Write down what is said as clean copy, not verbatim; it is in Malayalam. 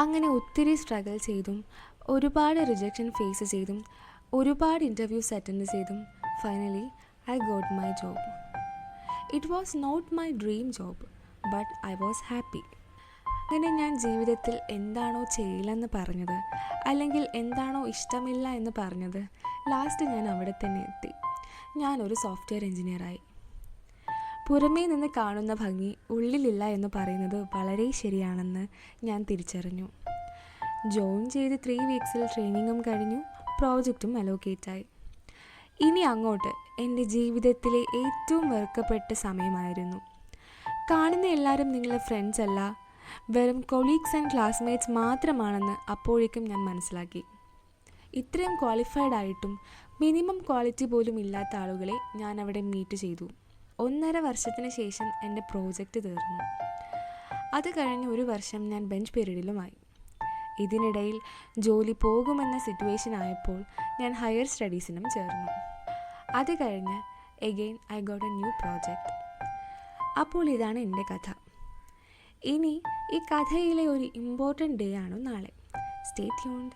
അങ്ങനെ ഒത്തിരി സ്ട്രഗിൾ ചെയ്തും ഒരുപാട് റിജക്ഷൻ ഫേസ് ചെയ്തും ഒരുപാട് ഇൻ്റർവ്യൂസ് അറ്റൻഡ് ചെയ്തും finally I got my job. It was not my dream job, but I was happy. അങ്ങനെ ഞാൻ ജീവിതത്തിൽ എന്താണോ ചെയ്യില്ലെന്ന് പറഞ്ഞത്, അല്ലെങ്കിൽ എന്താണോ ഇഷ്ടമില്ല എന്ന് പറഞ്ഞത്, ലാസ്റ്റ് ഞാൻ അവിടെ തന്നെ എത്തി. ഞാനൊരു സോഫ്റ്റ്വെയർ എഞ്ചിനീയറായി. പുറമേ നിന്ന് കാണുന്ന ഭംഗി ഉള്ളിലില്ല എന്ന് പറയുന്നത് വളരെ ശരിയാണെന്ന് ഞാൻ തിരിച്ചറിഞ്ഞു. ജോയിൻ ചെയ്ത് 3 വീക്സിൽ ട്രെയിനിങ്ങും കഴിഞ്ഞു, പ്രോജക്റ്റും അലോക്കേറ്റായി. ഇനി അങ്ങോട്ട് എൻ്റെ ജീവിതത്തിലെ ഏറ്റവും വെറുക്കപ്പെട്ട സമയമായിരുന്നു. കാണുന്ന എല്ലാവരും നിങ്ങളുടെ ഫ്രണ്ട്സ് അല്ല, വെറും കൊളീഗ്സ് ആൻഡ് ക്ലാസ്മേറ്റ്സ് മാത്രമാണെന്ന് അപ്പോഴേക്കും ഞാൻ മനസ്സിലാക്കി. ഇത്രയും ക്വാളിഫൈഡ് ആയിട്ടും മിനിമം ക്വാളിറ്റി പോലും ഇല്ലാത്ത ആളുകളെ ഞാൻ അവിടെ മീറ്റ് ചെയ്തു. 1.5 വർഷത്തിന് ശേഷം എൻ്റെ പ്രോജക്റ്റ് തീർന്നു. അത് കഴിഞ്ഞ് 1 വർഷം ഞാൻ ബെഞ്ച് പീരീഡിലുമായി. ഇതിനിടയിൽ ജോലി പോകുമെന്ന സിറ്റുവേഷൻ ആയപ്പോൾ ഞാൻ ഹയർ സ്റ്റഡീസിനും ചേർന്നു. അത് കഴിഞ്ഞ് again I got A new project. അപ്പോൾ ഇതാണ് എൻ്റെ കഥ. ഇനി ഈ കഥയിലെ ഒരു ഇമ്പോർട്ടൻ്റ് ഡേ ആണ് നാളെ. Stay tuned.